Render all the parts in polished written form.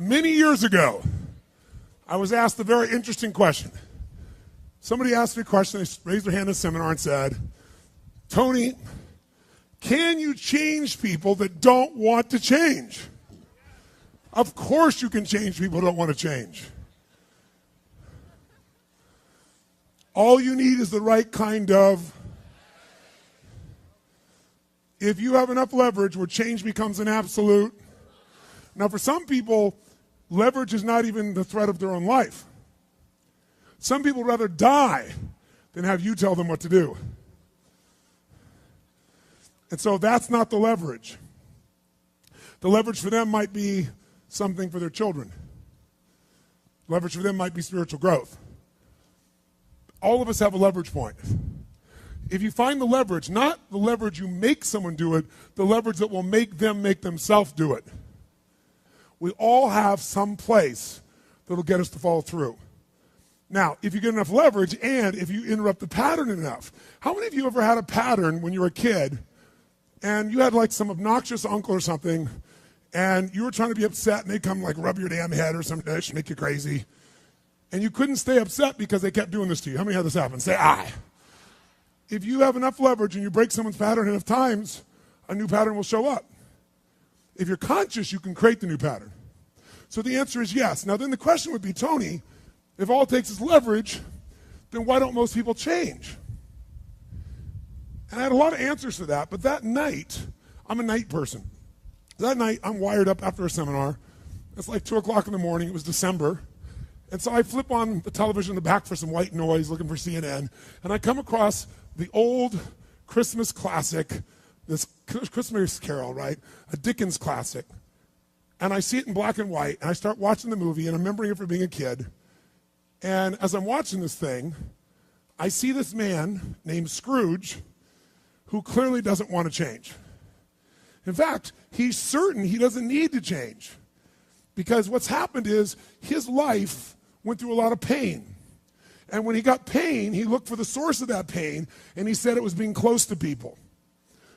Many years ago, I was asked a very interesting question. Somebody asked me a question, they raised their hand in a seminar and said, Tony, can you change people that don't want to change? Of course you can change people who don't want to change. All you need is the right kind of. If you have enough leverage where change becomes an absolute. Now for some people, leverage is not even the threat of their own life. Some people would rather die than have you tell them what to do. And so that's not the leverage. The leverage for them might be something for their children. Leverage for them might be spiritual growth. All of us have a leverage point. If you find the leverage, not the leverage you make someone do it, the leverage that will make them make themselves do it. We all have some place that will get us to follow through. Now, if you get enough leverage and if you interrupt the pattern enough, how many of you ever had a pattern when you were a kid and you had like some obnoxious uncle or something and you were trying to be upset and they'd come like rub your damn head or some dish, make you crazy, and you couldn't stay upset because they kept doing this to you? How many had this happen? Say aye. If you have enough leverage and you break someone's pattern enough times, a new pattern will show up. If you're conscious, you can create the new pattern. So the answer is yes. Now then the question would be, Tony, if all it takes is leverage, then why don't most people change? And I had a lot of answers for that, but that night, I'm a night person. That night, I'm wired up after a seminar. It's like 2 o'clock in the morning. It was December. And so I flip on the television in the back for some white noise, looking for CNN, and I come across the old Christmas classic, this Christmas Carol, right? A Dickens classic. And I see it in black and white, and I start watching the movie, and I'm remembering it from being a kid. And as I'm watching this thing, I see this man named Scrooge who clearly doesn't want to change. In fact, he's certain he doesn't need to change because what's happened is his life went through a lot of pain. And when he got pain, he looked for the source of that pain, and he said it was being close to people.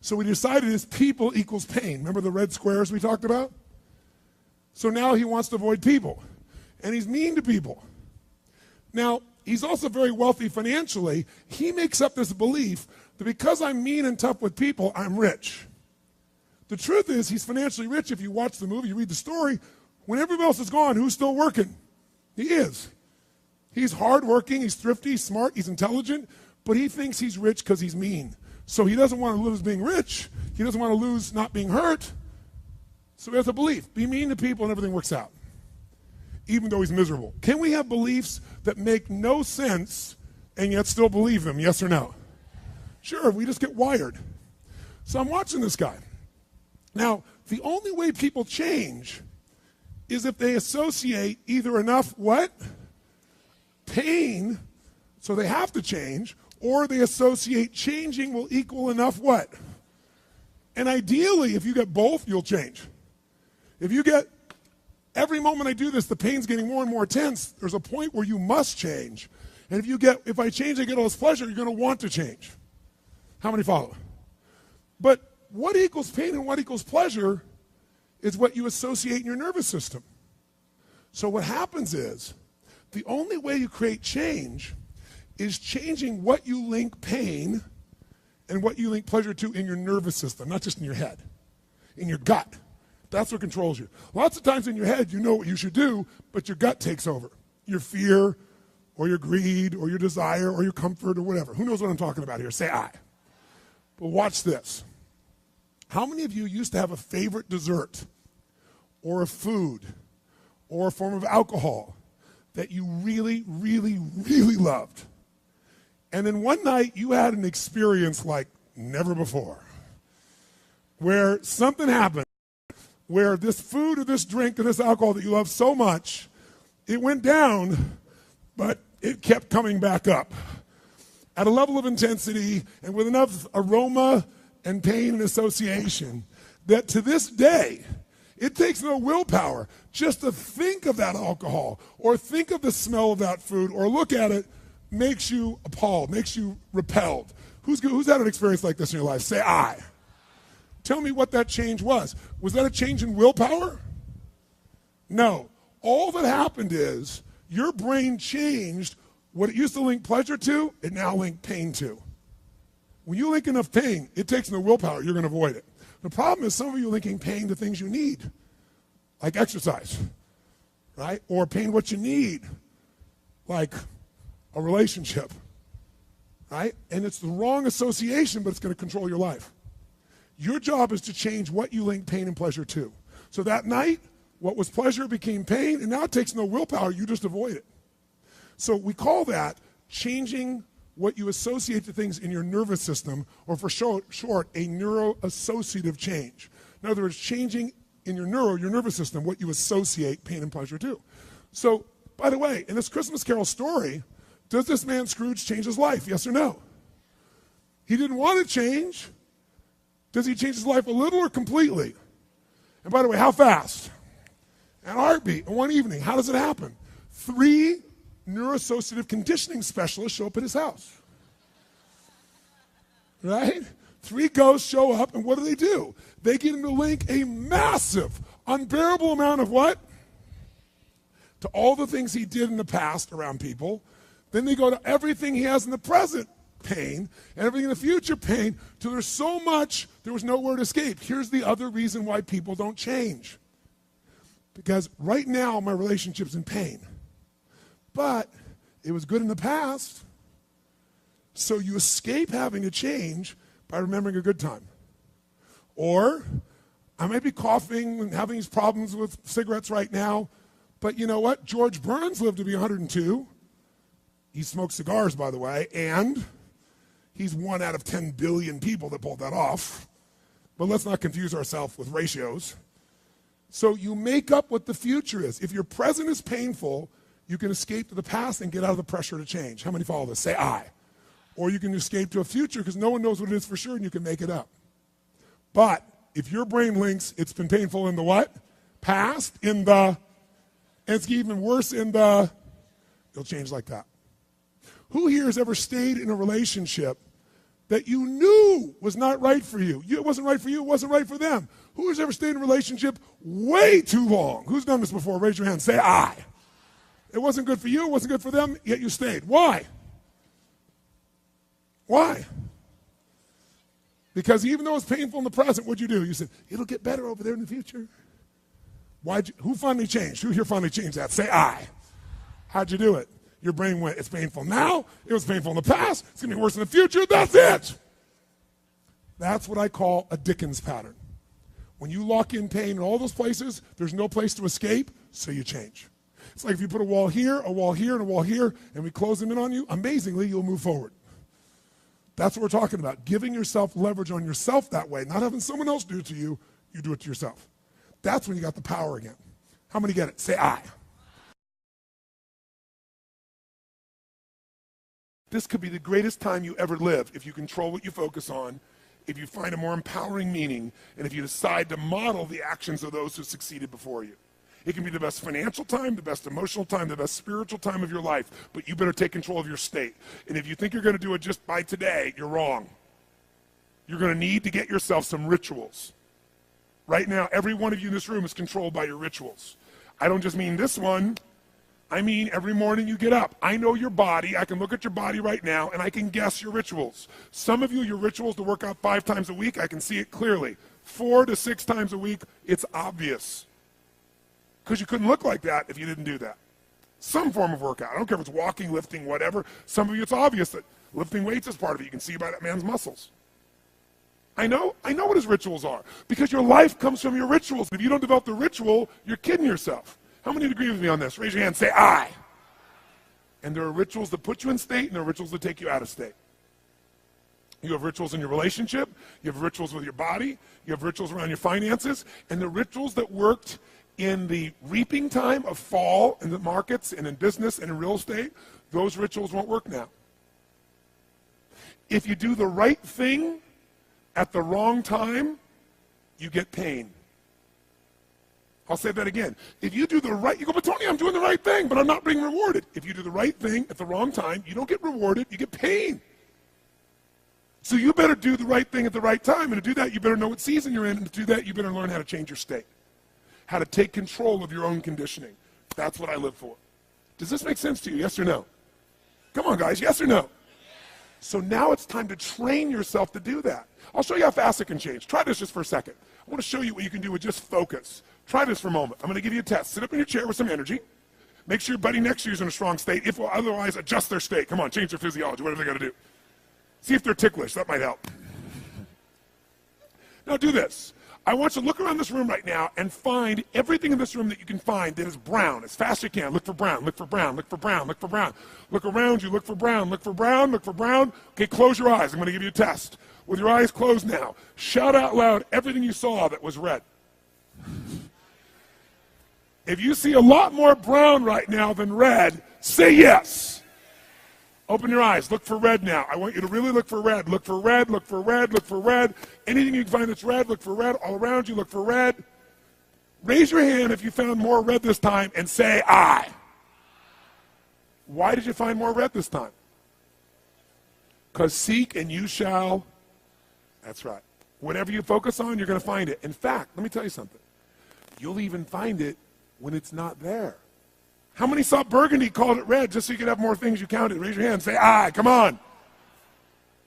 So we decided is people equals pain. Remember the red squares we talked about? So now he wants to avoid people, and he's mean to people. Now, he's also very wealthy financially. He makes up this belief that because I'm mean and tough with people, I'm rich. The truth is he's financially rich. If you watch the movie, you read the story, when everybody else is gone, who's still working? He is. He's hardworking, he's thrifty, he's smart, he's intelligent, but he thinks he's rich because he's mean. So he doesn't want to lose being rich. He doesn't want to lose not being hurt. So he has a belief. Be mean to people and everything works out, even though he's miserable. Can we have beliefs that make no sense and yet still believe them, yes or no? Sure, we just get wired. So I'm watching this guy. Now, the only way people change is if they associate either enough what? Pain, so they have to change, or they associate changing will equal enough what? And ideally, if you get both, you'll change. If you get, every moment I do this, the pain's getting more and more intense, there's a point where you must change. And if you get, if I change, I get all this pleasure, you're going to want to change. How many follow? But what equals pain and what equals pleasure is what you associate in your nervous system. So what happens is, the only way you create change is changing what you link pain and what you link pleasure to in your nervous system, not just in your head, in your gut. That's what controls you. Lots of times in your head, you know what you should do, but your gut takes over. Your fear, or your greed, or your desire, or your comfort, or whatever. Who knows what I'm talking about here? Say aye. But watch this. How many of you used to have a favorite dessert, or a food, or a form of alcohol that you really, really, really loved? And then one night you had an experience like never before, where something happened, where this food or this drink or this alcohol that you love so much, it went down, but it kept coming back up at a level of intensity and with enough aroma and pain and association that to this day, it takes no willpower just to think of that alcohol or think of the smell of that food or look at it makes you appalled, makes you repelled. Who's had an experience like this in your life? Say aye. Tell me what that change was. Was that a change in willpower? No. All that happened is your brain changed what it used to link pleasure to, it now links pain to. When you link enough pain, it takes no willpower, you're going to avoid it. The problem is some of you are linking pain to things you need, like exercise, right? Or pain what you need, like a relationship, right? And it's the wrong association, but it's going to control your life. Your job is to change what you link pain and pleasure to. So that night, what was pleasure became pain, and now it takes no willpower, you just avoid it. So we call that changing what you associate to things in your nervous system, or for short, a neuroassociative change. In other words, changing in your nervous system, what you associate pain and pleasure to. So, by the way, in this Christmas Carol story, does this man Scrooge change his life? Yes or no? He didn't want to change. Does he change his life a little or completely? And by the way, how fast? In a heartbeat, in one evening. How does it happen? 3 neuroassociative conditioning specialists show up at his house. Right? 3 ghosts show up, and what do? They get him to link a massive, unbearable amount of what? To all the things he did in the past around people. Then they go to everything he has in the present, pain, and everything in the future, pain, till there's so much, there was nowhere to escape. Here's the other reason why people don't change. Because right now, my relationship's in pain. But it was good in the past. So you escape having to change by remembering a good time. Or I might be coughing and having these problems with cigarettes right now, but you know what? George Burns lived to be 102. He smoked cigars, by the way, and he's 1 out of 10 billion people that pulled that off. But let's not confuse ourselves with ratios. So you make up what the future is. If your present is painful, you can escape to the past and get out of the pressure to change. How many follow this? Say I. Or you can escape to a future because no one knows what it is for sure and you can make it up. But if your brain links it's been painful in the what? Past, and it's even worse it'll change like that. Who here has ever stayed in a relationship that you knew was not right for you? It wasn't right for you, it wasn't right for them. Who has ever stayed in a relationship way too long? Who's done this before? Raise your hand. Say I. It wasn't good for you, it wasn't good for them, yet you stayed. Why? Why? Because even though it's painful in the present, what'd you do? You said, it'll get better over there in the future. Who finally changed? Who here finally changed that? Say I. How'd you do it? Your brain went, it's painful now, it was painful in the past, it's going to be worse in the future, that's it. That's what I call a Dickens pattern. When you lock in pain in all those places, there's no place to escape, so you change. It's like if you put a wall here, and a wall here, and we close them in on you, amazingly, you'll move forward. That's what we're talking about, giving yourself leverage on yourself that way, not having someone else do it to you, you do it to yourself. That's when you got the power again. How many get it? Say I. This could be the greatest time you ever live if you control what you focus on, if you find a more empowering meaning, and if you decide to model the actions of those who succeeded before you. It can be the best financial time, the best emotional time, the best spiritual time of your life, but you better take control of your state. And if you think you're going to do it just by today, you're wrong. You're going to need to get yourself some rituals. Right now, every one of you in this room is controlled by your rituals. I don't just mean this one. I mean every morning you get up. I know your body. I can look at your body right now, and I can guess your rituals. Some of you, your rituals to work out 5 times a week, I can see it clearly. 4 to 6 times a week, it's obvious. Because you couldn't look like that if you didn't do that. Some form of workout. I don't care if it's walking, lifting, whatever. Some of you, it's obvious that lifting weights is part of it. You can see by that man's muscles. I know what his rituals are. Because your life comes from your rituals. If you don't develop the ritual, you're kidding yourself. How many agree with me on this? Raise your hand, say I. And there are rituals that put you in state, and there are rituals that take you out of state. You have rituals in your relationship, you have rituals with your body, you have rituals around your finances, and the rituals that worked in the reaping time of fall in the markets and in business and in real estate, those rituals won't work now. If you do the right thing at the wrong time, you get pain. I'll say that again. If you do the right, you go, but Tony, I'm doing the right thing, but I'm not being rewarded. If you do the right thing at the wrong time, you don't get rewarded, you get pain. So you better do the right thing at the right time, and to do that, you better know what season you're in, and to do that, you better learn how to change your state. how to take control of your own conditioning. That's what I live for. Does this make sense to you? Yes or no? Come on, guys. Yes or no? So now it's time to train yourself to do that. I'll show you how fast it can change. Try this just for a second. I want to show you what you can do with just focus. Try this for a moment. I'm going to give you a test. Sit up in your chair with some energy. Make sure your buddy next to you is in a strong state. If otherwise, adjust their state. Come on, change their physiology, whatever they got to do. See if they're ticklish. That might help. Now do this. I want you to look around this room right now and find everything in this room that you can find that is brown as fast as you can. Look for brown, look for brown, look for brown, look for brown. Look around you, look for brown, look for brown, look for brown. Okay, close your eyes. I'm going to give you a test. With your eyes closed now, shout out loud everything you saw that was red. If you see a lot more brown right now than red, say yes. Open your eyes. Look for red now. I want you to really look for red. Look for red, look for red, look for red. Anything you can find that's red, look for red. All around you, look for red. Raise your hand if you found more red this time and say I. Why did you find more red this time? Because seek and you shall. That's right. Whatever you focus on, you're going to find it. In fact, let me tell you something. You'll even find it when it's not there. How many saw burgundy, called it red, just so you could have more things you counted? Raise your hand. Say, aye, come on.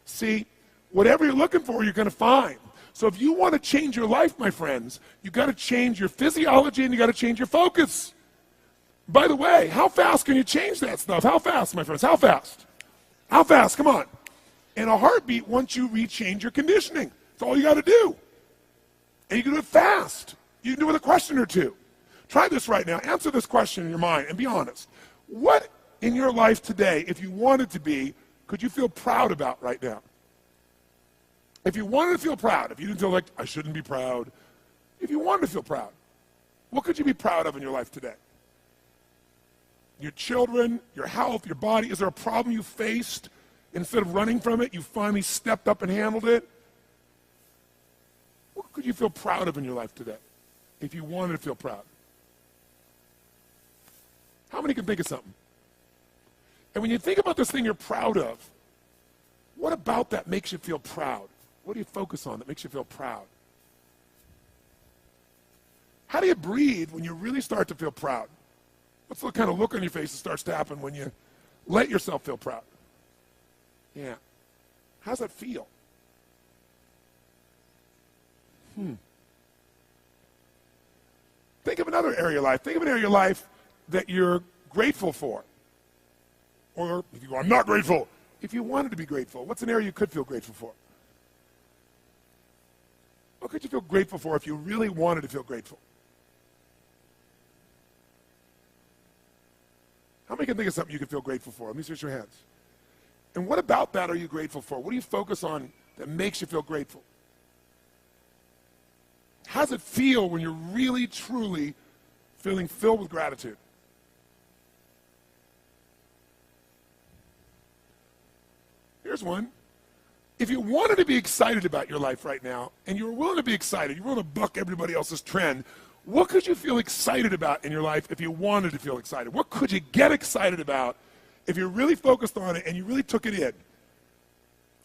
See, whatever you're looking for, you're going to find. So if you want to change your life, my friends, you've got to change your physiology and you've got to change your focus. By the way, how fast can you change that stuff? How fast, my friends? How fast? How fast? Come on. In a heartbeat, once you rechange your conditioning. That's all you got to do. And you can do it fast. You can do it with a question or two. Try this right now. Answer this question in your mind and be honest. What in your life today, if you wanted to be, could you feel proud about right now? If you wanted to feel proud, if you didn't feel like, I shouldn't be proud, if you wanted to feel proud, what could you be proud of in your life today? Your children, your health, your body. Is there a problem you faced? Instead of running from it, you finally stepped up and handled it? What could you feel proud of in your life today if you wanted to feel proud? How many can think of something? And when you think about this thing you're proud of, what about that makes you feel proud? What do you focus on that makes you feel proud? How do you breathe when you really start to feel proud? What's the kind of look on your face that starts to happen when you let yourself feel proud? Yeah. How's that feel? Think of another area of life. Think of an area of your life that you're grateful for. Or if you go, I'm not grateful. If you wanted to be grateful, what's an area you could feel grateful for? What could you feel grateful for if you really wanted to feel grateful? How many can think of something you could feel grateful for? Let me see your hands. And what about that are you grateful for? What do you focus on that makes you feel grateful? How does it feel when you're really, truly feeling filled with gratitude? Here's one. If you wanted to be excited about your life right now, and you were willing to be excited, you're willing to buck everybody else's trend, what could you feel excited about in your life if you wanted to feel excited? What could you get excited about if you really focused on it and you really took it in?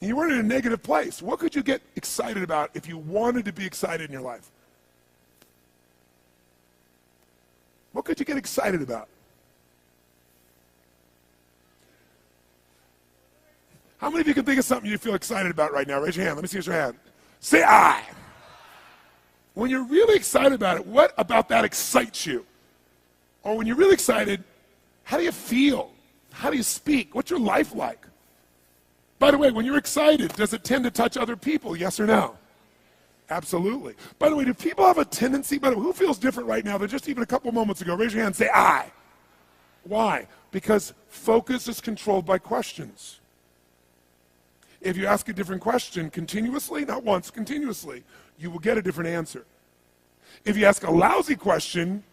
And you weren't in a negative place. What could you get excited about if you wanted to be excited in your life? What could you get excited about? How many of you can think of something you feel excited about right now? Raise your hand. Let me see your hand. Say I. When you're really excited about it, what about that excites you? Or when you're really excited, how do you feel? How do you speak? What's your life like? By the way, when you're excited, does it tend to touch other people? Yes or no? Absolutely. By the way, do people have a tendency, by the way, who feels different right now than just even a couple moments ago? Raise your hand and say I. Why? Because focus is controlled by questions. If you ask a different question continuously, not once, continuously, you will get a different answer. If you ask a lousy question,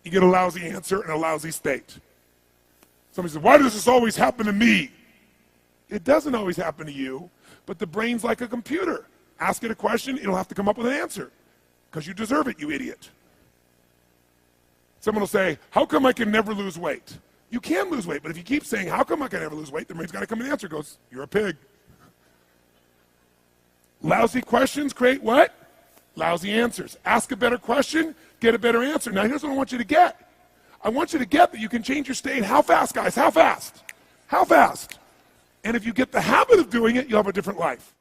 you get a lousy answer and a lousy state. Somebody says, why does this always happen to me? It doesn't always happen to you, but the brain's like a computer. Ask it a question, it'll have to come up with an answer because you deserve it, you idiot. Someone will say, how come I can never lose weight? You can lose weight, but if you keep saying, how come I can never lose weight, the brain's got to come with an answer. It goes, you're a pig. Lousy questions create what? Lousy answers. Ask a better question, get a better answer. Now, here's what I want you to get. I want you to get that you can change your state. How fast, guys? How fast? How fast? And if you get the habit of doing it, you'll have a different life.